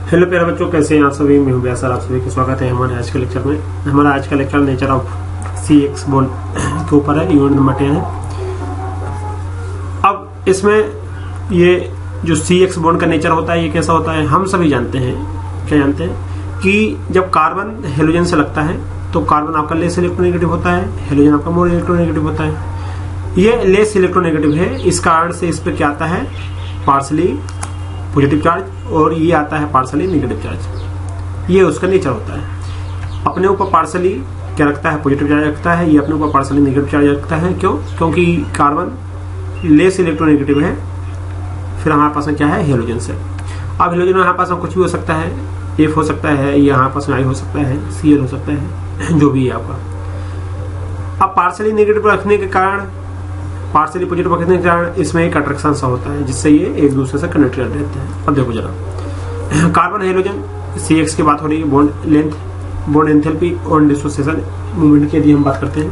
Hello प्यारे बच्चों, कैसे हैं आप सभी। मैं हूं व्यास सर, आप सभी का स्वागत है हमारे आज के लेक्चर में। हमारा आज का lecture nature of CX bond के ऊपर है। यूनिट नंबर 10 है। अब इसमें ये जो CX बॉन्ड का नेचर होता है ये कैसा होता है, हम सभी जानते हैं। क्या जानते हैं कि जब कार्बन हेलोजन से लगता है तो कार्बन आपका लेस इलेक्ट्रोनेगेटिव होता है, हेलोजन आपका मोर इलेक्ट्रोनेगेटिव होता है। ये लेस इलेक्ट्रोनेगेटिव है, इस कारण से इस पर क्या आता है, पार्शली पॉजिटिव चार्ज, और ये आता है पार्शली नेगेटिव चार्ज। ये उसका नेचर होता है। अपने ऊपर पार्शली क्या रखता है, पॉजिटिव चार्ज रखता है। ये अपने ऊपर पार्शली नेगेटिव चार्ज रखता है। क्यों? क्योंकि कार्बन लेस इलेक्ट्रोनेगेटिव है। फिर हमारे पास में क्या है, हेलोजन से। अब हेलोजन में हमारे पास में कुछ भी हो सकता है, F हो सकता है, या हमारे पास में I हो सकता है, Cl हो सकता है, जो भी है आपका। अब पार्शली नेगेटिव रखने के कारण, पार्शली पॉजिटिव रखने के कारण इसमें एक अट्रैक्शन सा होता है, जिससे ये एक दूसरे से कनेक्ट रहते हैं। अब देखो जरा, कार्बन हेलोजन CX की बात हो रही है। बॉन्ड लेंथ, बॉन्ड एंथैल्पी और डिसोसिएशन मूवमेंट की यदि हम बात करते हैं,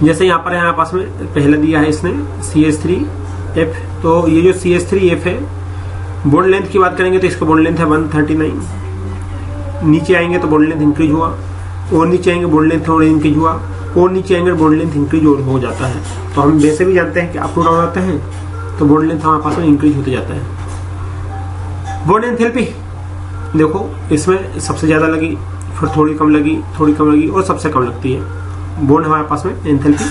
जैसे यहाँ पर हमारे पास में पहले दिया है इसने CH3F। तो ये जो CH3F है, बॉन्ड लेंथ की बात करेंगे तो इसका बॉन्ड लेंथ है 139। नीचे आएंगे तो बॉन्ड लेंथ इंक्रीज हुआ, और नीचे आएंगे बॉन्ड लेंथ और इंक्रीज हुआ, और नीचे आएंगे बॉन्ड लेंथ इंक्रीज और हो जाता है। तो हम वैसे भी जानते हैं कि अप टू डाउन आते हैं तो बॉन्ड लेंथ हमारे पास में इंक्रीज होते जाता है। बॉन्ड एंथैल्पी देखो, इसमें सबसे ज्यादा लगी, फिर थोड़ी कम लगी, थोड़ी कम लगी, और सबसे कम लगती है। बॉन्ड हमारे पास में एंथैल्पी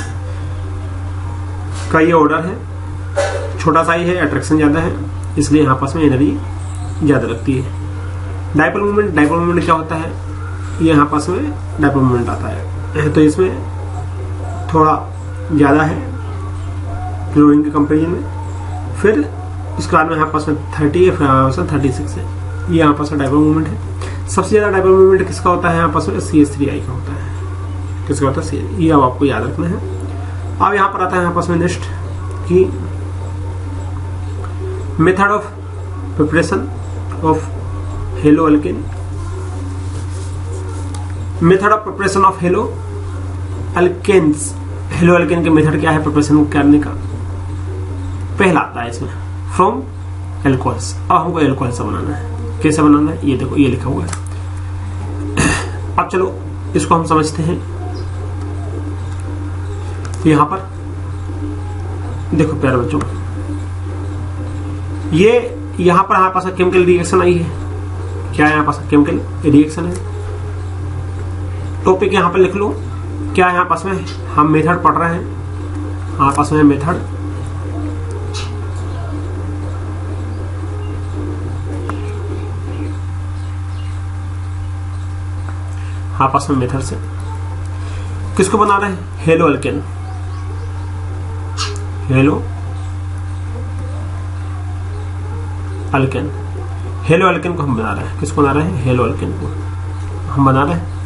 का ये ऑर्डर है। छोटा सा ही है, अट्रैक्शन ज्यादा है, इसलिए यहाँ पास में एनर्जी ज्यादा लगती है। डाइपोल मूवमेंट, डाइपोल मूवमेंट क्या होता है, ये यहाँ पास में डाइपोल मूवमेंट आता है। तो इसमें थोड़ा ज्यादा है क्लोरीन के कंपेरिजन में। फिर इसके बाद में यहाँ पास में 30 है, फिर यहाँ पास में 36 है। ये यहाँ पास में डाइपोल मूवमेंट है। सबसे ज्यादा डाइपोल मूवमेंट किसका होता है, यहाँ पास में CH3I का होता है। किसका होता है, ये अब आपको याद रखना है। अब यहाँ पर आता है यहाँ पास में नेक्स्ट की method of preparation of haloalkane. Method of preparation of haloalkanes. Haloalkane के मेथड क्या है प्रिपरेशन करने का, पहला आता है इसमें फ्रॉम एल्कोहल्स। अब हमको एल्कोहल से बनाना है। कैसे बनाना है, ये देखो, ये लिखा हुआ है। अब चलो इसको हम समझते हैं। यहां पर देखो प्यारे बच्चों, ये यहां पर हमारे पास केमिकल रिएक्शन आई है। क्या है, यहाँ पास केमिकल रिएक्शन है। टॉपिक यहां पर लिख लो। क्या है यहाँ पास में, हम मेथड पढ़ रहे हैं। हमारे पास में मेथड, हमारे पास में मेथड से किसको बना रहे हैं, hello alkane. Hello alkane, hello alkane को हम बना रहे हैं। किसको बना रहे हैं, हेलो अल्केन को हम बना रहे हैं।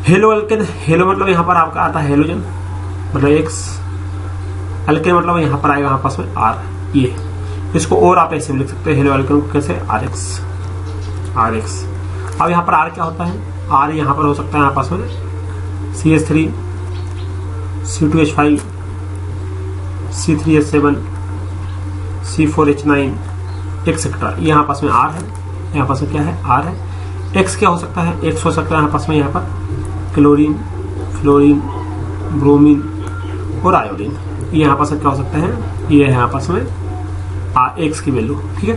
हेलो अल्केन, हेलो मतलब यहाँ पर आपका आता है हेलोजन, मतलब X। अल्केन मतलब यहाँ पर आएगा हमारे पास में R। ये इसको और आप ऐसे भी लिख सकते हैं, हेलो अल्केन को कैसे, RX। अब यहाँ पर R क्या होता है, R यहाँ पर हो सकता है यहाँ पास में CH3, C2H5, C3H7, C4H9 etcetera. यहाँ पास में R है, यहाँ पास में क्या है, R है। X क्या हो सकता है, X हो सकता है यहाँ पास में, यहाँ पर क्लोरीन, फ्लोरीन, ब्रोमीन और आयोडीन। ये यहाँ पास क्या हो सकता है, ये है यहाँ पास में X की वैल्यू। ठीक है,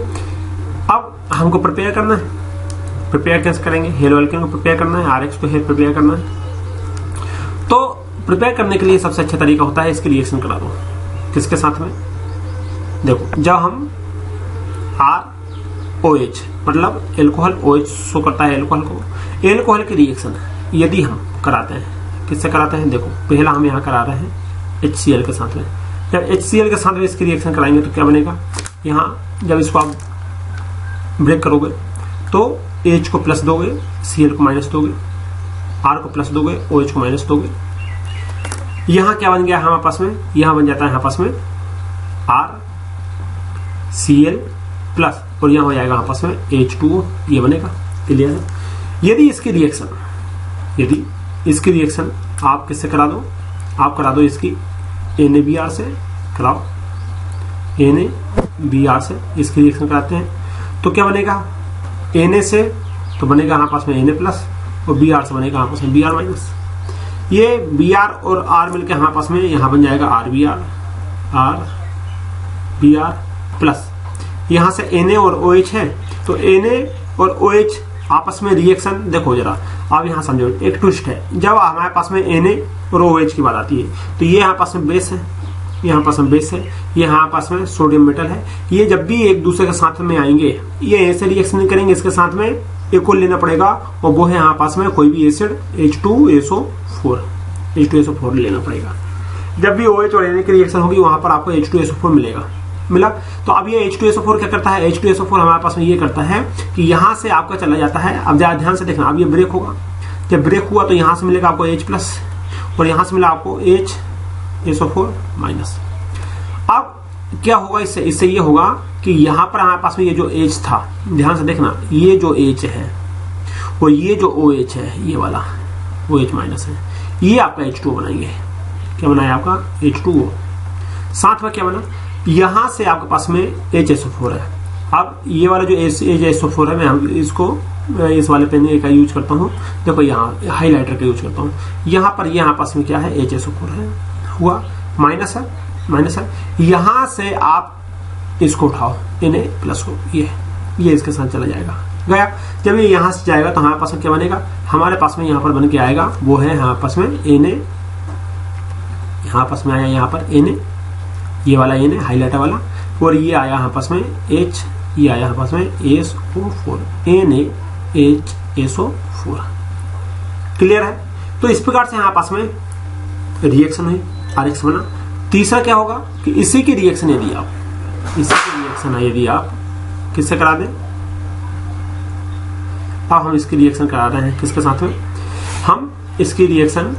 अब हमको प्रिपेयर करना है। प्रिपेयर कैसे करेंगे, हेलो अल्केन को प्रिपेयर करना है, RX को प्रिपेयर करना है। तो प्रिपेयर करने के लिए सबसे अच्छा तरीका होता है इसकी रिएक्शन करा दो। किसके साथ में, देखो, जब हम ROH मतलब एल्कोहल, OH शो करता है एल्कोहल को। एल्कोहल की रिएक्शन यदि हम कराते हैं, किससे कराते हैं, देखो पहला हम यहाँ करा रहे हैं HCl के साथ में। जब HCl के साथ में इसकी रिएक्शन कराएंगे तो क्या बनेगा, यहाँ जब इसको आप ब्रेक करोगे तो H को प्लस दोगे, Cl को माइनस दोगे, R को प्लस दोगे, OH को माइनस दोगे। यहाँ क्या बन गया हमारे पास में, यहाँ बन जाता है हमारे पास में RCl प्लस, और यहाँ हो जाएगा हमारे पास में H2O। ये बनेगा, क्लियर है। यदि इसकी रिएक्शन आप किससे करा दो, आप करा दो इसकी NaBr से कराओ, NaBr से इसकी रिएक्शन कराते हैं तो क्या बनेगा, Na से तो बनेगा हमारे पास में Na प्लस, और Br से बनेगा हमारे पास में Br माइनस। ये Br और R मिलकर हमारे पास में यहाँ बन जाएगा RBr प्लस, यहाँ से Na और OH है, तो Na और OH आपस में रिएक्शन देखो जरा, आप यहाँ समझो एक ट्विस्ट है। जब हमारे पास में Na और OH की बात आती है तो ये यहाँ पास में बेस है, यहाँ पास में बेस है, ये यहाँ पास में सोडियम मेटल है। ये जब भी एक दूसरे के साथ में आएंगे ये ऐसे रिएक्शन नहीं करेंगे, इसके साथ में एक और लेना पड़ेगा, और वो है यहाँ पास में कोई भी एसिड H2SO4 लेना पड़ेगा। जब भी OH और Na की रिएक्शन होगी वहां पर आपको H2SO4 मिला। तो अब ये H2SO4 क्या करता है, H2SO4 हमारे पास में ये करता है कि यहाँ से आपका चला जाता है, अब ध्यान से देखना, अब ये ब्रेक होगा, जब ब्रेक हुआ तो यहाँ से मिलेगा आपको H प्लस और यहाँ से मिला आपको HSO4 माइनस। अब क्या होगा इससे ये होगा कि यहाँ पर हमारे पास में ये जो H था, ध्यान से देखना, ये जो H है और ये जो OH है, ये वाला OH माइनस है, ये आपका H2O बनाएंगे। क्या बनाया आपका H2O, साथ में क्या बना, यहां से आपके पास में HSO4 है। अब ये वाला जो HSO4 है, मैं इसको इस वाले पेन का यूज करता हूँ, देखो यहाँ हाइलाइटर का यूज करता हूँ, यहाँ पर यहाँ पास में क्या है HSO4 है, हुआ माइनस है, यहां से आप इसको उठाओ Na प्लस को, ये इसके साथ चला जाएगा, गया। जब ये यहां से जाएगा तो हमारे पास में क्या बनेगा, हमारे पास में यहाँ पर बन के आएगा, वो है हमारे पास में Na, यहाँ पास में आया यहाँ पर Na, ये वाला Na हाइलाइटर वाला, और ये आया यहाँ पास में H, ये आया यहाँ पास में SO4, NaHSO4। क्लियर है। तो इस प्रकार से यहाँ पास में रिएक्शन हुई, RX बना। तीसरा क्या होगा कि इसी की रिएक्शन यदि आप किससे करा दें, अब हम इसकी रिएक्शन करा रहे हैं किसके साथ में, हम इसकी रिएक्शन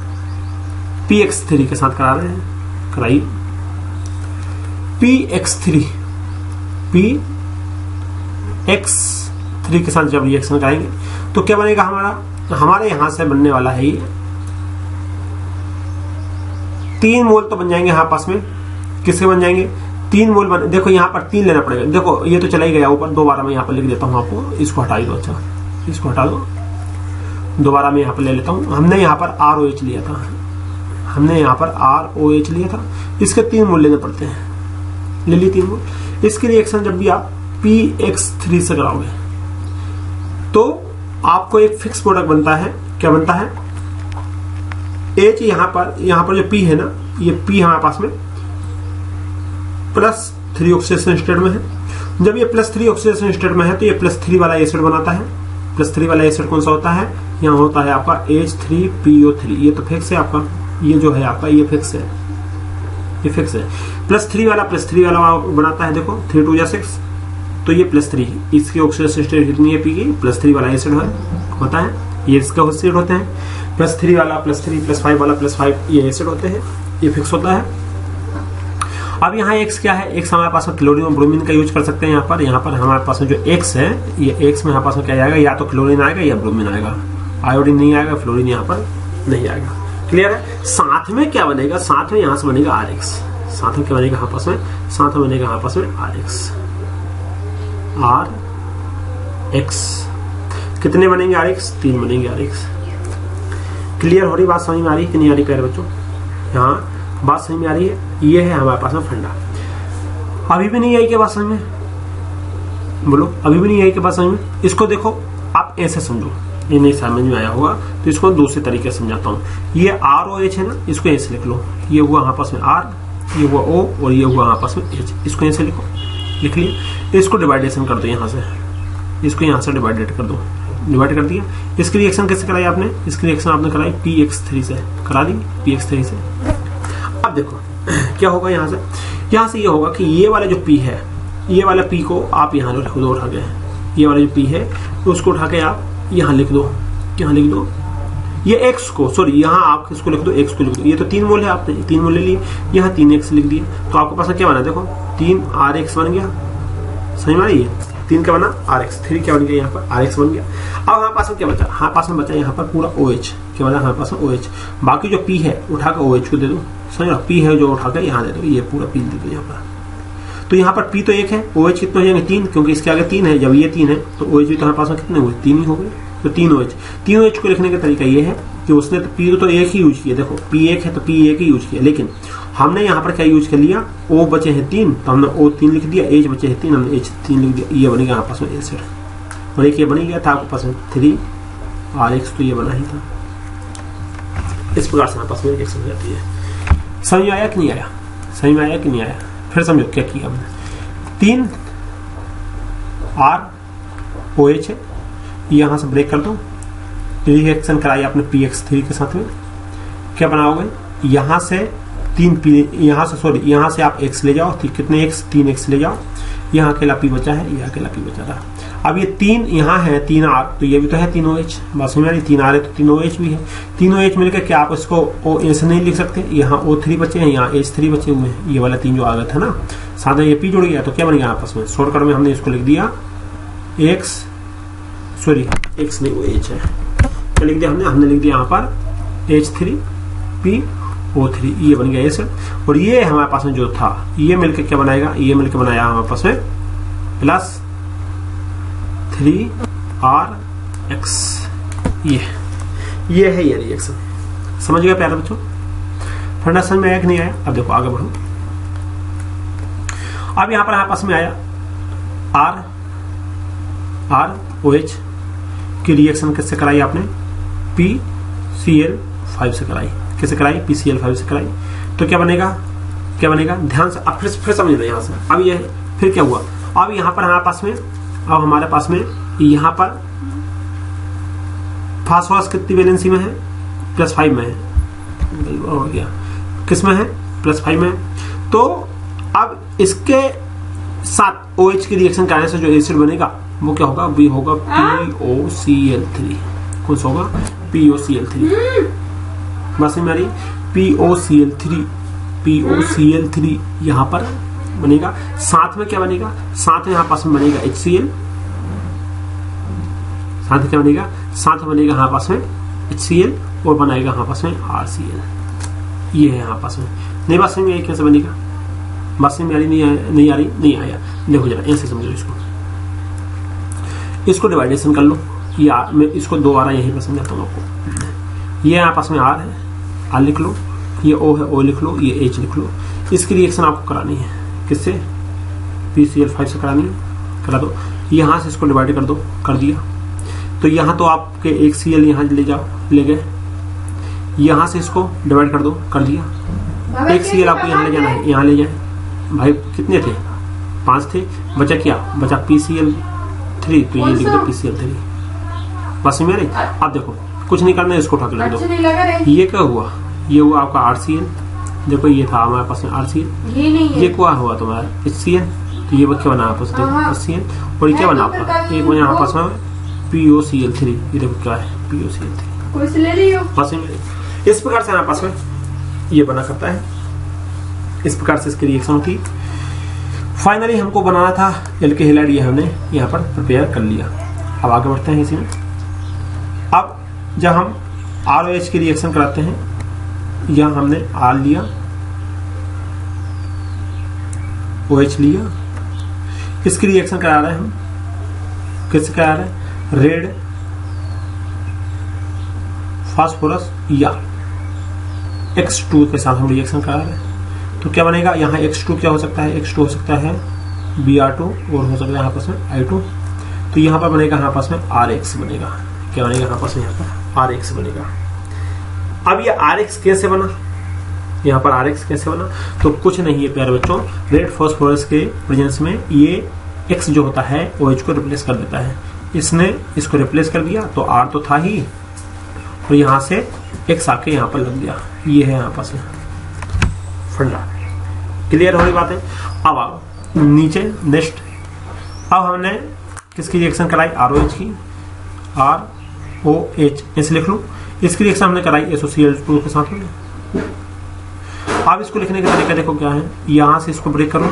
PX3 के साथ करा रहे हैं, कराइए। PX3 के साथ जब रिएक्शन कराएंगे तो क्या बनेगा, हमारे यहां से बनने वाला है ये 3 मोल तो बन जाएंगे यहाँ पास में, किसके बन जाएंगे 3 मोल बन, देखो यहाँ पर 3 लेना पड़ेगा, देखो ये तो चला ही गया ऊपर, दोबारा मैं यहाँ पर लिख देता हूँ आपको, इसको हटा दो, अच्छा इसको हटा दो, दोबारा मैं यहाँ पर ले लेता हूँ। हमने यहाँ पर ROH लिया था, इसके 3 मोल लेने पड़ते हैं, ले ली 3 मोल। इसकी रिएक्शन जब भी आप PX3 से कराओगे तो आपको एक फिक्स प्रोडक्ट बनता है, क्या बनता है, H यहाँ पर जो P है ना, ये P हमारे पास में +3 ऑक्सीडेशन स्टेट में है। जब ये +3 ऑक्सीडेशन स्टेट में है तो ये +3 वाला एसिड बनाता है। +3 वाला एसिड कौन सा होता है, यहाँ होता है आपका H3PO3, ये तो फिक्स है आपका, ये जो है आपका ये फिक्स है, ये फिक्स है। +3 वाला बनाता है, देखो 3 2 6, तो ये +3, इसकी ऑक्सीडेशन स्टेट कितनी है P की, +3 वाला एसिड होता है, ये इसका एसिड होते हैं। +3 वाला +3 +5 वाला +5 ये एसिड होते हैं, ये फिक्स होता है। अब यहाँ X क्या है, X हमारे पास में क्लोरीन और ब्रोमीन का यूज कर सकते हैं। यहाँ पर हमारे पास में जो X है, ये X में हमारे पास में क्या आएगा, या तो क्लोरीन आएगा या ब्रोमीन आएगा, आयोडीन नहीं आएगा, फ्लोरीन यहाँ पर नहीं आएगा। क्लियर है। साथ में क्या बनेगा, साथ में यहाँ से बनेगा RX, साथ में क्या बनेगा यहाँ पास में, साथ में बनेगा यहाँ पास में RX। कितने बनेंगे RX, 3 बनेंगे RX। क्लियर हो रही बात, समझ में आ रही है कि नहीं आ रही कह रहे बच्चों, यहाँ बात समझ में आ रही है। ये है हमारे पास में फंडा। अभी भी नहीं आई क्या बात समझ में, बोलो अभी भी नहीं आई क्या बात समझ में। इसको देखो आप ऐसे समझो, ये नहीं समझ में आया होगा तो इसको दूसरे तरीके से समझाता हूँ। ये ROH है ना, इसको ऐसे लिख लो, ये हुआ यहाँ पास में R, ये हुआ O और ये हुआ यहाँ पास में H, इसको ऐसे लिखो, लिख लिया। इसको डिवाइडेशन कर दो, यहाँ से इसको यहाँ से डिवाइड कर दो, डिवाइड कर दिया। इसकी रिएक्शन कैसे कराई आपने, इसकी रिएक्शन आपने कराई PX3 से, करा दी PX3 से। अब देखो क्या होगा, यहाँ से ये होगा कि ये वाला जो P है, ये वाला P को आप यहाँ रख दो उठा के, ये वाला जो P है तो उसको उठा के आप यहाँ लिख दो, यहाँ लिख दो। ये X को, सॉरी यहाँ आप इसको लिख दो, X को लिख दो। ये तो 3 मोल है, आपने 3 मोल ले लिए, यहाँ 3X लिख दिए, तो आपके पास क्या बना, देखो 3RX बन गया। समझ में आ रही है, 3 क्या बना RX, 3 क्या बन गया, यहाँ पर RX बन गया। अब हमारे पास में क्या बचा, हमारे पास में बचा यहाँ पर पूरा OH, क्या बचा हमारे पास में OH। बाकी जो P है उठा कर OH को दे दो, समझ लो, P है जो उठा कर यहाँ दे दो, ये पूरा P दे दो यहाँ पर। तो यहाँ पर P तो 1 है, OH कितने हो जाएंगे 3, क्योंकि इसके आगे 3 है, जब ये 3 है तो OH भी तो हमारे पास में कितने हुए 3 ही हो गए, तो 3 OH। 3 OH को लिखने का तरीका ये है कि उसने तो P तो 1 ही यूज किया, देखो P 1 है तो P 1 ही यूज किया, लेकिन हमने यहाँ पर क्या यूज कर लिया, O बचे हैं 3 तो हमने O 3 लिख दिया, H बचे हैं 3 हमने H 3 लिख दिया, ये बनेगा यहाँ पास में एसिड। और एक ये बन गया था आपके पास में 3 RX, तो ये बना ही था। इस प्रकार से हमारे पास में रिएक्शन हो जाती है। समझ में आया कि नहीं आया, समझ में आया कि नहीं आया? फिर समझो क्या किया हमने, 3 ROH है, यहां से ब्रेक कर दो, रिएक्शन कराई आपने PX3 के साथ में, क्या बनाओगे, यहां से 3P, यहां से सॉरी यहां से आप X ले जाओ, कितने X 3X ले जाओ, यहाँ अकेला P बचा है, ये अकेला P बचा था। अब ये 3 यहाँ है 3 R, तो ये भी तो है 3 OH, बस में 3 R है तो 3 OH भी है। 3 OH मिलकर क्या आप इसको O से नहीं लिख सकते, यहाँ O3 बचे हैं, यहाँ H3 बचे हुए हैं, ये वाला 3 जो आ गया था ना, साथ में ये P जुड़ गया तो क्या बन गया आपस में, शॉर्टकट में हमने इसको लिख दिया X नहीं OH है, क्या लिख दिया हमने लिख दिया यहाँ पर H3PO3, ये बन गया एसिड। और ये हमारे पास में जो था ये मिलकर क्या बनाएगा, ये मिलकर बनाया हमारे पास में प्लस 3RX, ये है ये रिएक्शन। समझ गए प्यारे बच्चों? फंडा समझ में आया कि नहीं आया? अब देखो आगे बढ़ो। अब यहां पर हमारे पास में आया ROH की रिएक्शन किससे कराई आपने, PCl5 से कराई। किससे कराई, PCl5 से कराई। तो क्या बनेगा, ध्यान से अब फिर समझ लो यहां से। अब ये फिर क्या हुआ, अब यहां पर हमारे पास में यहां पर फास्फोरस कितनी वैलेंसी में है, +5 में है, हो गया किस में है, +5 में है। तो अब इसके साथ OH की रिएक्शन कराने से जो एसिड बनेगा वो क्या होगा, भी होगा POCl3। कौन सा होगा, POCl3। बस मेरी POCl3 यहां पर बनेगा। साथ में क्या बनेगा, साथ में यहां पास में बनेगा HCl, साथ में क्या बनेगा, साथ में बनेगा यहां पास में HCl और बनाएगा यहां पास में RCl। ये है यहां पास में, नहीं बात समझ में आई कैसे बनेगा, बात समझ में आ रही नहीं आ रही, नहीं आया, देखो जरा ऐसे समझो इसको डिवाइडेशन कर लो, ये मैं इसको 2 आ रहा यहीं पर समझाता हूँ आपको। ये यहाँ पास में R है, R लिख लो, ये O है, O लिख लो, ये H लिख लो। इसकी रिएक्शन आपको करानी है किससे, PCl5 से करानी है, करा दो। यहाँ से इसको डिवाइड कर दो, कर दिया। तो यहाँ तो आपके एक Cl यहाँ ले जाओ, ले गए, यहाँ से इसको डिवाइड कर दो, कर दिया। एक Cl आपको यहाँ ले जाना है, यहाँ ले जाए भाई, कितने थे 5 थे, बचा क्या, बचा PCl3, तो ये लिख दो PCl3। बस मेरे अब देखो कुछ नहीं करना है, इसको उठा के लिख दो। ये क्या हुआ, ये हुआ आपका RCl, देखो ये था हमारे पास में RCl, ये क्या हुआ तुम्हारा HCl, तो ये क्या बना आपस में HCl, और ये क्या बना आपका, एक बना यहाँ पास में POCl3, ये देखो क्या है POCl3। बस इस प्रकार से हमारे पास में ये बना करता है, इस प्रकार से इसकी रिएक्शन होती। फाइनली हमको बनाना था एल्केन हैलाइड, ये हमने यहाँ पर प्रिपेयर कर लिया। अब आगे बढ़ते हैं इसी में। अब जब हम ROH की रिएक्शन कराते हैं, यहाँ हमने R लिया, OH लिया, इसकी रिएक्शन करा रहे हैं हम, किससे करा रहे हैं, रेड फास्फोरस या X2 के साथ हम रिएक्शन करा रहे हैं। तो क्या बनेगा, यहाँ X2 क्या हो सकता है, X2 हो सकता है Br2 और हो सकता है यहाँ पास में I2। तो यहाँ पर बनेगा यहाँ पास में RX बनेगा, क्या बनेगा यहाँ पास में, यहाँ पर RX बनेगा। अब ये RX कैसे बना, यहाँ पर RX कैसे बना, तो कुछ नहीं है प्यारे बच्चों, रेड फास्फोरस के प्रेजेंस में ये X जो होता है OH को रिप्लेस कर देता है। इसने इसको रिप्लेस कर दिया तो R तो था ही, और यहाँ से X आके यहाँ पर लग गया, ये है यहाँ पास में फंडा। क्लियर हो रही बात है? अब आओ नीचे नेक्स्ट। अब हमने किसकी रिएक्शन कराई, ROH की, ROH ऐसे लिख लो। इसकी रिएक्शन हमने कराई SOCl2 के साथ में। अब इसको लिखने का तरीका देखो क्या है, यहाँ से इसको ब्रेक करो,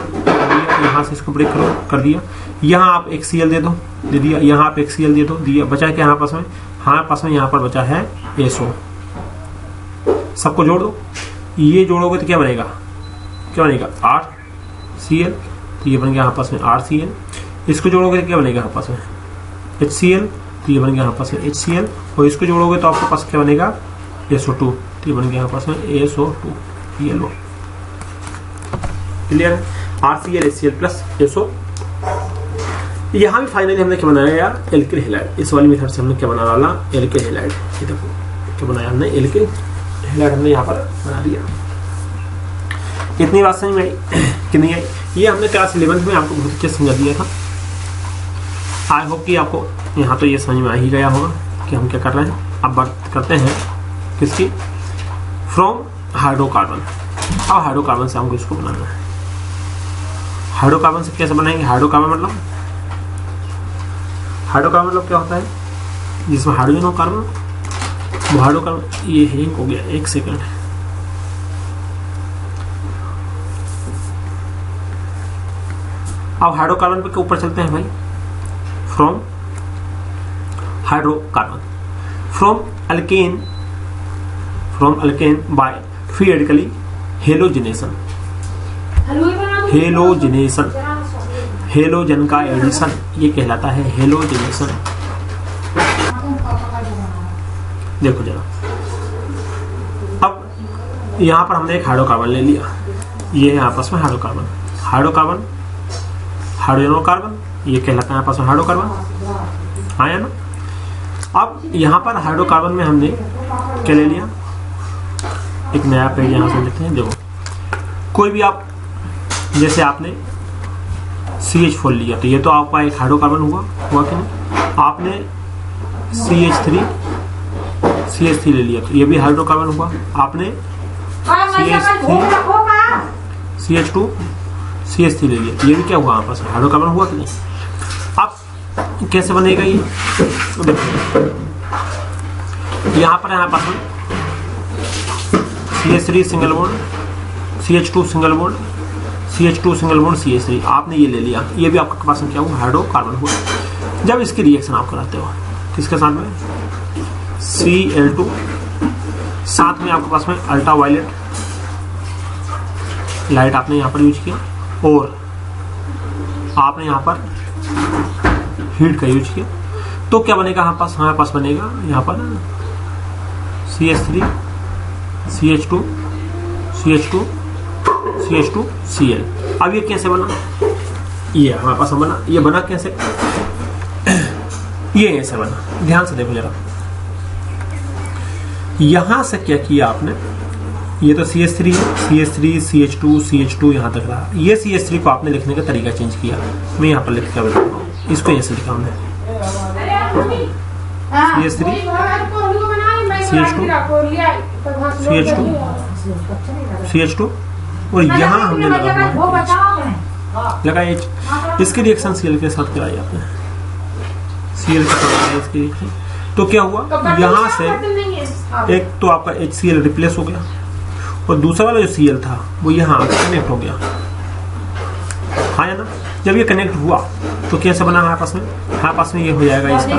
यहाँ से इसको ब्रेक करो, कर दिया। यहाँ आप एक Cl दे दो, दे दिया। यहाँ आप एक Cl दे दो, दिया। बचा क्या यहाँ पास में, हाँ पास में यहाँ पर बचा है SO। सबको जोड़ दो, ये जोड़ोगे तो क्या बनेगा, क्या बनेगा, RCl तो ये बन गया आपस में RCl। इसको जोड़ोगे तो क्या बनेगा आपस में HCl, तो ये बन गया आपस में HCl। और इसको जोड़ोगे तो आपके पास क्या बनेगा SO2, तो ये बन गया आपस में SO2 येलो। क्लियर है? RCl HCl plus SO। यहाँ भी फाइनली हमने क्या बनाया यार एल्किल हैलाइड। इस वाली मेथड से हमने क्या बना डाला एल्किल हैलाइड। ये देखो क्या बनाया हमने एल्किल हैलाइड हमने यहाँ पर बना दिया। इतनी बात समझ में आई कि नहीं आई? ये हमने क्लास 11th में आपको बहुत अच्छे समझा दिया था। आई होप कि आपको यहाँ तो ये समझ में आ ही गया होगा कि हम क्या कर रहे हैं। अब बात करते हैं किसकी, फ्रॉम हाइड्रोकार्बन। अब हाइड्रोकार्बन से हमको इसको बनाना है। हाइड्रोकार्बन से कैसे बनाएंगे? हाइड्रोकार्बन मतलब क्या होता है जिसमें हाइड्रोजन हो कार्बन, वो हाइड्रोकार्बन। ये हैंग हो गया, एक सेकंड। अब हाइड्रोकार्बन पे के ऊपर चलते हैं भाई। From hydrocarbon, from alkane by free radically halogenation. Halogen का एडिशन ये कहलाता है हेलोजिनेशन। देखो जरा, अब यहां पर हमने एक हाइड्रोकार्बन ले लिया। ये है आपस में हाइड्रोकार्बन, हाइड्रोजन और कार्बन, ये कहलाता है आपस में हाइड्रोकार्बन। आया ना? अब यहां पर हाइड्रोकार्बन में हमने क्या ले लिया, एक नया पेज यहां से लेते हैं। देखो कोई भी आप, जैसे आपने CH4 लिया तो ये तो आपका एक हाइड्रोकार्बन हुआ कि नहीं? आपने CH3 ले लिया तो ये भी हाइड्रोकार्बन हुआ। आपने CH2 CH3 ले लिया तो ये भी क्या हुआ आपस में हाइड्रोकार्बन हुआ कि नहीं? अब कैसे बनेगा ये? यहाँ पर है आपस में CH3 single bond, CH2 single bond, CH2 single bond CH3। आपने ये ले लिया, ये भी आपके पास में क्या हुआ हाइड्रोकार्बन हुआ। जब इसकी रिएक्शन आप कराते हो किसके साथ में Cl2, साथ में आपके पास में अल्ट्रावायलेट लाइट आपने यहाँ पर यूज किया और आपने यहाँ पर हीट का यूज किया, तो क्या बनेगा हमारे पास बनेगा यहाँ पर CH3 CH2 CH2 CH2 Cl। अब ये कैसे बना? ये हमारे पास बना, ये बना कैसे? ये ऐसे बना, ध्यान से देखो जरा। यहां से क्या किया आपने, ये तो CH3 है, CH3 CH2 यहां तक रहा। ये CH3 को आपने लिखने का तरीका चेंज किया। मैं यहां पर लिख के बताता हूं, इसको ऐसे लिखा हमने CH3 CH2 और यहां हमने लगा H। इसकी रिएक्शन Cl के साथ कराई आपने, Cl के साथ इसकी रिएक्शन। तो क्या हुआ, यहां से एक तो आपका HCl रिप्लेस हो गया और दूसरा वाला जो Cl था वो यहाँ कनेक्ट हो गया। हाँ या ना? जब ये कनेक्ट हुआ तो कैसे बना हमारे पास में? हमारे पास में ये हो जाएगा इसका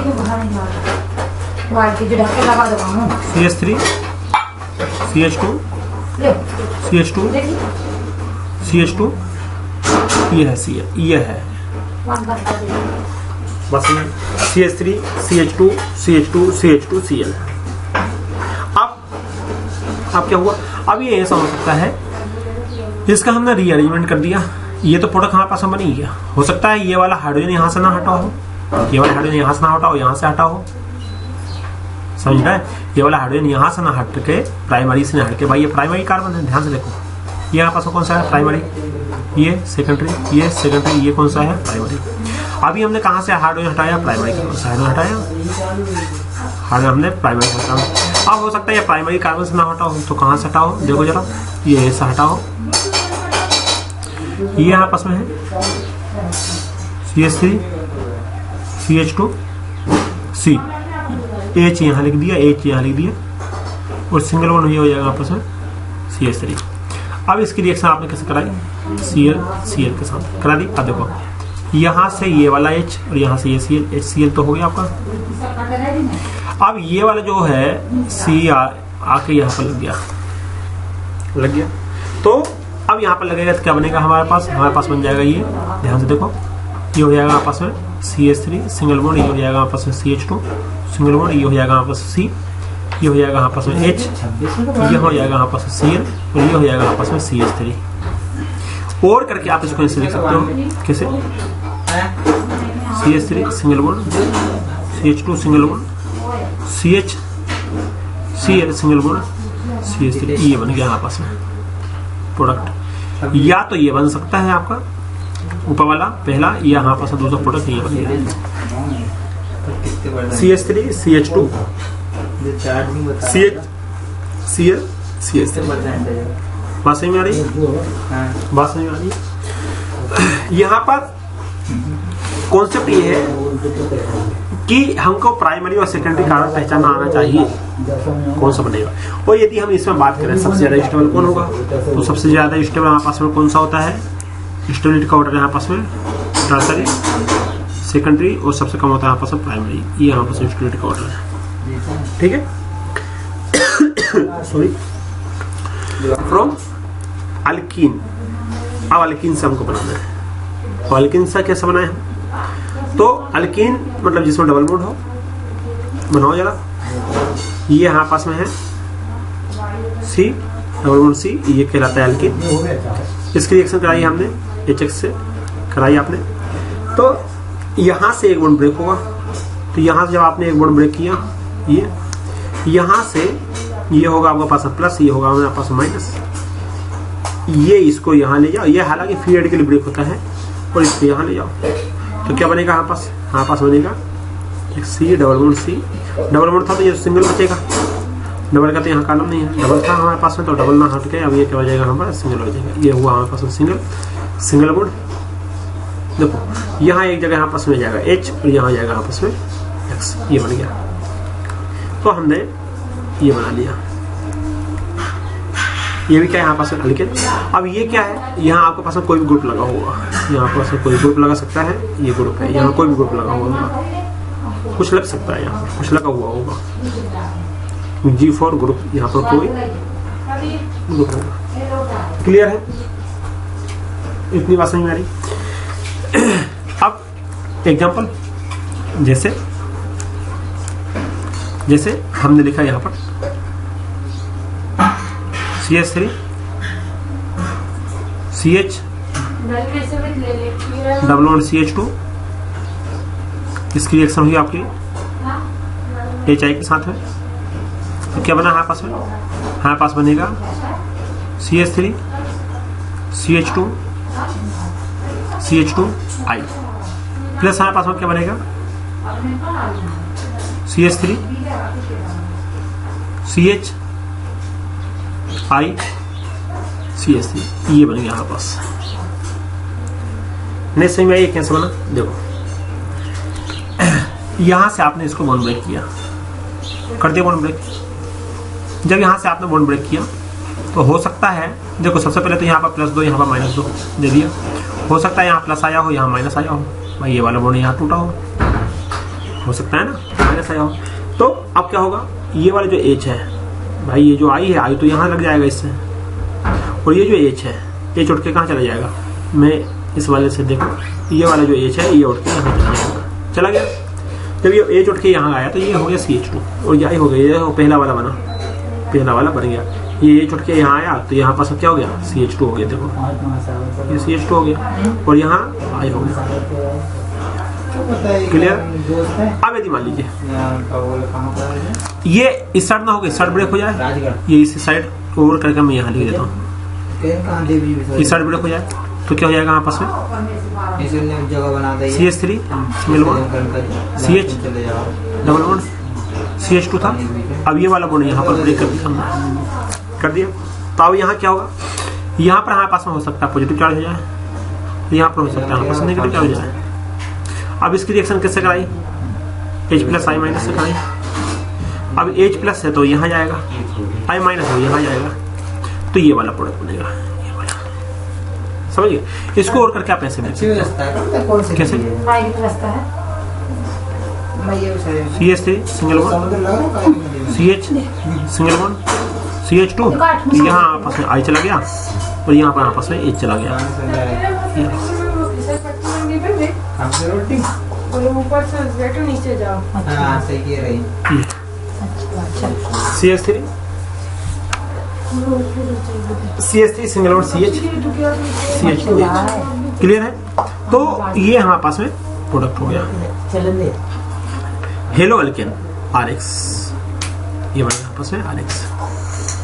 CH3 CH2 ये है Cl, ये है बस में CH3 CH2 Cl। अब क्या हुआ? अब ये ऐसा हो सकता है इसका हमने रीअरेंजमेंट कर दिया। ये तो प्रोडक्ट हमारे पास में बनी गया। हो सकता है ये वाला हाइड्रोजन यहाँ से ना हटा हो, ये वाला हाइड्रोजन यहाँ से ना हटा हो, यहाँ से हटा हो। समझ रहा है? ये वाला हाइड्रोजन यहाँ से ना हट के, प्राइमरी से ना हट के, भाई ये प्राइमरी कार्बन है। ध्यान से देखो, ये यहाँ पास कौन सा है प्राइमरी, ये सेकेंडरी, ये सेकेंडरी, ये कौन सा है प्राइमरी। अभी हमने कहाँ से हाइड्रोजन हटाया? प्राइमरी कार्बन से हाइड्रोजन हटाया, हाइड्रोजन हमने प्राइमरी हटाया। अब हो सकता है ये प्राइमरी कार्बन से ना हटाओ तो कहाँ से हटाओ? देखो जरा, ये ऐसा हटाओ, ये यहाँ पास में है CH3 CH2 C, H यहाँ लिख दिया, H यहाँ लिख दिया और सिंगल बॉन्ड ये हो जाएगा आपस में CH3। अब इसकी रिएक्शन आपने कैसे कराई? Cl के साथ करा दी। अब देखो यहाँ से ये वाला H और यहाँ से ये Cl, HCl तो हो गया आपका। अब ये वाला जो है C आके यहाँ पर लग गया। तो अब यहाँ पर लगेगा तो क्या बनेगा हमारे पास बन जाएगा ये, ध्यान से देखो, ये हो जाएगा आपस में CH3 सिंगल बॉन्ड, ये हो जाएगा आपस में CH2 सिंगल बॉन्ड, ये हो जाएगा आपस में C, ये हो जाएगा आपस में H, ये हो जाएगा आपस में Cl और ये हो जाएगा आपस में CH3। और करके आप इसको ऐसे लिख सकते हो, कैसे, CH3 single bond, CH2 single bond, CH Cl single bond, CH3, ये बन गया आपस में प्रोडक्ट। या तो ये बन सकता है आपका ऊपर वाला पहला, या यहाँ पर दूसरा प्रोडक्ट ये बन गया CH3 CH2 CH Cl CH3। बात समझ में आ रही, बात समझ में आ रही। यहाँ पर कॉन्सेप्ट ये है कि हमको प्राइमरी और सेकेंडरी कार्बन पहचानना आना चाहिए कौन सा बनेगा। और यदि हम इसमें बात करें सबसे ज्यादा स्टेबल कौन होगा, तो सबसे ज्यादा स्टेबल यहाँ पास में कौन सा होता है, स्टेबिलिटी का ऑर्डर यहाँ पास में टर्सरी, सेकेंडरी और सबसे कम होता है यहाँ पास में प्राइमरी। ये यहाँ पास स्टेबिलिटी का ऑर्डर है, ठीक है। Sorry, from alkyne. अब अल्कीन से हमको बनाना है, तो अल्कीन से कैसे बनाए हम, तो अल्कीन मतलब जिसमें डबल बॉन्ड हो, बनाओ जरा। ये यहाँ पास में है C डबल बॉन्ड C, ये कहलाता है अल्कीन। इसकी रिएक्शन कराई हमने HX से कराई आपने, तो यहाँ से एक बॉन्ड ब्रेक होगा। तो यहाँ से जब आपने एक बॉन्ड ब्रेक किया, ये यहाँ से ये होगा आपके पास प्लस, ये होगा हमारे पास माइनस। ये इसको यहाँ ले जाओ, ये हालांकि फ्री रेडिकल ब्रेक होता है, और इसको यहाँ ले जाओ तो क्या बनेगा हमारे पास बनेगा एक C double bond C। Double bond था तो ये सिंगल बचेगा, डबल का तो यहाँ कॉलम नहीं है, डबल था हमारे पास में तो डबल ना हट के अब ये क्या हो जाएगा हमारा सिंगल हो जाएगा। ये हुआ हमारे पास सिंगल बॉन्ड। देखो यहाँ एक जगह यहाँ पास में जाएगा H और यहाँ जाएगा आपस में X, ये बन गया। तो हमने ये बना लिया, ये भी क्या है यहाँ पास अल्केन। अब ये क्या है, यहाँ आपके पास में कोई भी ग्रुप लगा हुआ, यहाँ पास में कोई ग्रुप लगा सकता है, ये ग्रुप है, यहाँ कोई भी ग्रुप लगा हुआ होगा, कुछ लग सकता है, यहाँ कुछ लगा हुआ होगा, G4 ग्रुप, यहाँ पर कोई ग्रुप होगा। क्लियर है, इतनी बात समझ में आ रही। अब एग्जांपल जैसे हमने लिखा यहाँ पर CH3 CH double bond CH2, इसकी रिएक्शन हुई आपकी HI के साथ में, तो क्या बना हमारे पास बनेगा CH3 CH2 CH2I प्लस हमारे पास में क्या बनेगा CH3 CH I CH3, ये बन गया हमारे पास। नेक्स्ट समझ में आइए कैसे बना। देखो यहां से आपने इसको बॉन्ड ब्रेक किया, कर दिया बॉन्ड ब्रेक। जब यहां से आपने बॉन्ड ब्रेक किया तो हो सकता है, देखो सबसे पहले तो यहाँ पर +2 यहाँ पर -2 दे दिया, हो सकता है यहाँ प्लस आया हो यहाँ माइनस आया हो, भाई ये वाला बॉन्ड यहाँ टूटा हो सकता है ना, माइनस आया हो। तो अब क्या होगा, ये वाला जो H है भाई, ये जो I है, I तो यहाँ लग जाएगा इससे, और ये जो H है, H उठ के कहाँ चला जाएगा, मैं इस वाले से देखो, ये वाला जो H है ये उठ के यहाँ चला जाएगा, चला गया। जब ये H उठ के यहाँ आया तो ये हो गया CH2 और ये हो गया, ये पहला वाला बना, पहला वाला बन गया। ये H उठ के यहाँ आया तो यहाँ पास क्या हो गया, CH2 हो गया। देखो ये CH2 हो गया और यहाँ I हो गया। क्लियर। अब यदि मान लीजिए ये इस साइड ना हो गया, साइड ब्रेक हो जाए, ये इस साइड ओवर करके मैं यहाँ लिख देता हूँ, इस साइड ब्रेक हो जाए तो क्या हो जाएगा यहाँ पास में CH3 single bond CH double bond CH2 था। अब ये वाला बॉन्ड यहाँ पर ब्रेक कर दिया। तो अब यहाँ क्या होगा, यहाँ पर हमारे पास में हो सकता है पॉजिटिव चार्ज हो जाए, यहाँ पर हो सकता है हमारे पास नेगेटिव चार्ज हो जाए। अब इसकी रिएक्शन कैसे कराई, H+I- से कराई। अब H+ है तो यहाँ जाएगा, I- है यहाँ जाएगा, तो ये वाला प्रोडक्ट बनेगा, ये वाला, समझिए। इसको और करके आप ऐसे कैसे CH3 single bond CH single bond CH2, यहाँ आपस में I चला गया, और यहाँ पर आपस में H चला गया। नीचे जाओ। सही कह रही। CH3 single bond CH, CH2H। Clear है? तो ये हमारे पास में प्रोडक्ट हो गया। हेलो एल्केन RX, ये बना आपस में RX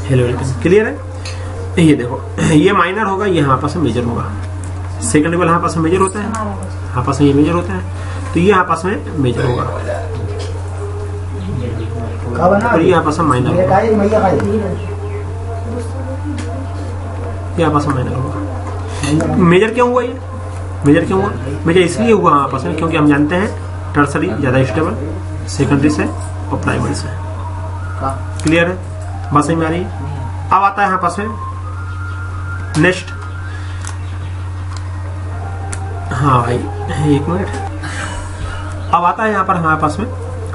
हेलो एल्केन। क्लियर है? ये देखो, ये माइनर होगा, ये हमारे पास में मेजर होगा। सेकंड लेवल हमारे पास में मेजर होता है, हमारे पास में ये मेजर होता है, तो ये हमारे पास में मेजर होगा और ये हमारे पास में माइनर होगा, ये हमारे पास में माइनर होगा। मेजर क्यों हुआ ये? मेजर क्यों हुआ? मेजर इसलिए हुआ हमारे पास में क्योंकि हम जानते हैं टर्सरी ज्यादा स्टेबल सेकेंडरी से और प्राइमरी से। क्लियर है? बात समझ में आ रही है? अब आता है यहाँ पास में नेक्स्ट। हाँ भाई एक मिनट, अब आता है यहाँ पर हमारे पास में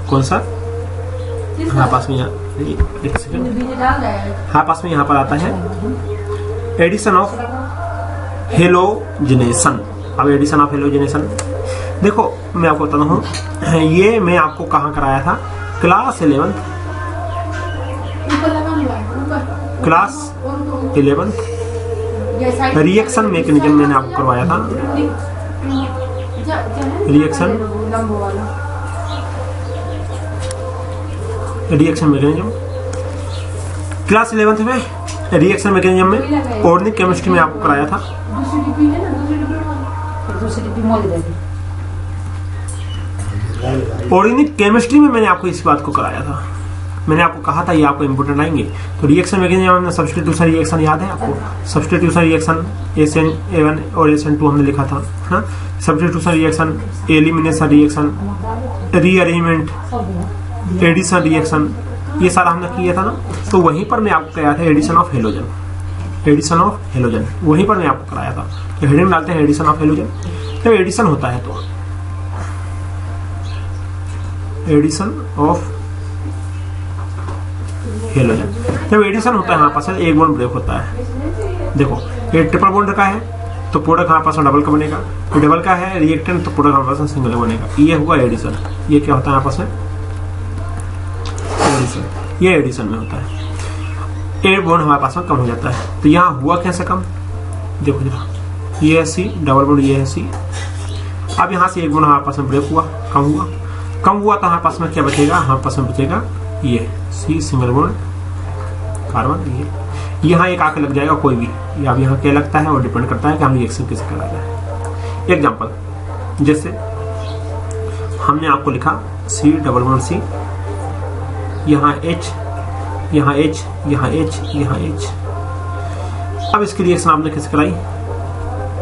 कौन सा, हमारे पास में यहाँ एक सेकंड, हमारे पास में यहाँ पर आता है एडिशन ऑफ हेलोजिनेशन। अब एडिशन ऑफ हेलोजिनेशन देखो, मैं आपको बताता हूँ, ये मैं आपको कहाँ कराया था, क्लास 11th रिएक्शन मैकेनिज्म मैंने आपको करवाया था। रिएक्शन मैकेनिज्म क्लास 11th में, रिएक्शन मैकेनिज्म में ऑर्गेनिक केमिस्ट्री में आपको कराया था। ऑर्गेनिक केमिस्ट्री में मैंने आपको इस बात को कराया था। मैंने आपको कहा था ये आपको इंपोर्टेंट आएंगे। तो रिएक्शन मैकेनिज्म में सब्स्टिट्यूशन रिएक्शन याद है आपको? सब्स्टिट्यूशन रिएक्शन SN1 और SN2 हमने लिखा था, हाँ। Substitution reaction, elimination reaction, rearrangement, addition reaction, ये सारा हमने किया था ना। तो वहीं पर मैं आपको कराया था addition of halogen, addition of halogen वहीं पर मैं आपको कराया था। तो हेडिंग डालते हैं एडिशन ऑफ हेलोजन। जब एडिशन होता है तो एडिशन ऑफ हेलोजन, जब एडिशन होता है हमारे पास एक बॉन्ड ब्रेक होता है। देखो ये ट्रिपल बॉन्ड का है तो प्रोडक्ट हमारे पास डबल का बनेगा, डबल का है रिएक्टेंट तो प्रोडक्ट हमारे पास सिंगल बनेगा। ये हुआ एडिशन। ये क्या होता है हमारे पास में? एडिशन। ये एडिशन में होता है। एक बॉन्ड हमारे पास में कम हो जाता है। तो यहाँ हुआ कैसे कम? देखो देखो, ये है C डबल बॉन्ड, ये है C। अब यहाँ से एक बॉन्ड हमारे पास में ब्रेक हुआ, कम हुआ। कम हुआ तो हमारे पास में क्या बचेगा? हमारे पास में बचेगा ये C सिंगल बॉन्ड कार्बन। ये यहाँ एक आके लग जाएगा कोई भी, या अब यहाँ क्या लगता है और डिपेंड करता है कि हम रिएक्शन कैसे करा रहे हैं। एग्जांपल जैसे हमने आपको लिखा C डबल बॉन्ड C, यहाँ H, यहाँ H, यहाँ H, यहाँ H। अब इसकी रिएक्शन आपने किससे कराई?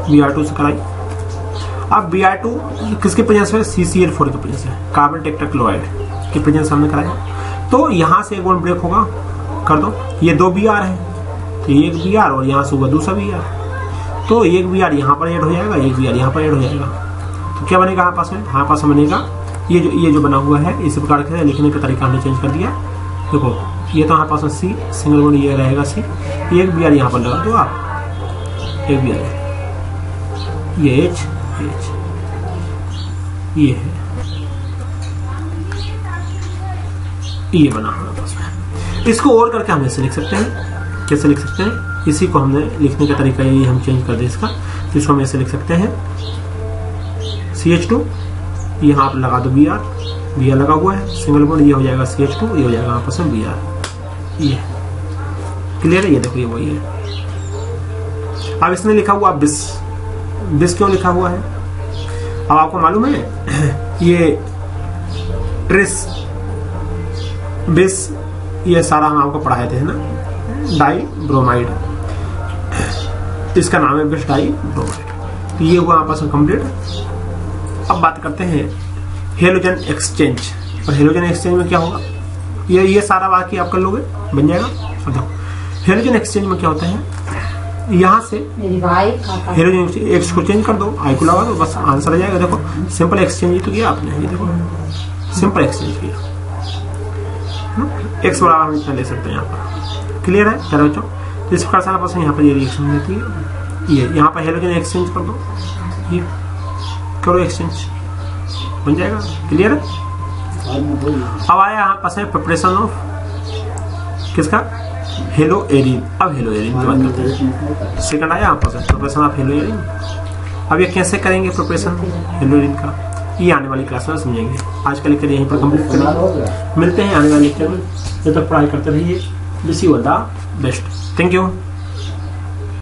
Br2 से कराई। अब Br2 किसके प्रेजेंस में? CCl4 के प्रेजेंस में, कार्बन टेट्राक्लोराइड के प्रेजेंस हमने कराया। तो यहाँ से एक बॉन्ड ब्रेक होगा, कर दो। ये 2 Br है तो एक Br और यहाँ से होगा दूसरा Br, तो एक Br यहाँ पर ऐड हो जाएगा, एक Br यहाँ पर ऐड हो जाएगा। तो क्या बनेगा हमारे पास में? हमारे पास में बनेगा ये जो बना हुआ है, इस प्रकार के लिखने का तरीका हमने चेंज कर दिया। देखो ये तो हमारे पास में C सिंगल बॉन्ड, ये रहेगा C, एक Br यहाँ पर लगा दो आप, एक Br, ये H, ये है, ये बना हमारे पास में। इसको और करके हम ऐसे लिख सकते हैं। कैसे लिख सकते हैं? इसी को हमने लिखने का तरीका ये हम चेंज कर दें इसका। तो इसको हम ऐसे लिख सकते हैं CH2, यहाँ आप लगा दो Br लगा हुआ है सिंगल बॉन्ड, ये हो जाएगा CH2, ये हो जाएगा आपस में Br। ये क्लियर है? ये देखो ये वही है। अब इसने लिखा हुआ बिस क्यों लिखा हुआ है? अब आपको मालूम है ये ट्रेस बिस, ये सारा हम आपको पढ़ाए थे ना, डाई ब्रोमाइड, इसका नाम है बिस डाई ब्रोमाइड। तो ये हुआ आपस में कंप्लीट। अब बात करते हैं हेलोजन एक्सचेंज। और हेलोजन एक्सचेंज में क्या होगा? ये सारा बाकी आप कर लोगे, बन जाएगा। अब देखो हेलोजन एक्सचेंज में क्या होता है, यहाँ से हेलोजन एक्स को चेंज कर दो, आई को लगा दो, बस आंसर आ जाएगा। देखो सिंपल एक्सचेंज ही तो किया आपने, ये देखो सिंपल एक्सचेंज किया। एक्स बराबर हम इतना ले सकते हैं यहाँ पर। क्लियर है प्यारे बच्चों? इस प्रकार से आपस में यहाँ पर ये रिएक्शन हो जाती है। ये यहाँ पर हेलोजन एक्सचेंज कर दो, ये करो एक्सचेंज, बन जाएगा। क्लियर है? अब आया यहाँ पास में प्रिपरेशन ऑफ किसका, हेलो एरिन। अब हेलो एरिन की बात करते हैं। सेकंड आया यहाँ पास प्रिपरेशन ऑफ हेलो एरिन। अब ये कैसे करेंगे प्रिपरेशन हेलो एरिन का, ये आने वाली क्लास में समझेंगे। आज का लेक्चर यहीं पर कंप्लीट करेंगे, मिलते हैं आने वाले लेक्चर में। जब तक पढ़ाई करते रहिए। Wish you all the best. Thank you.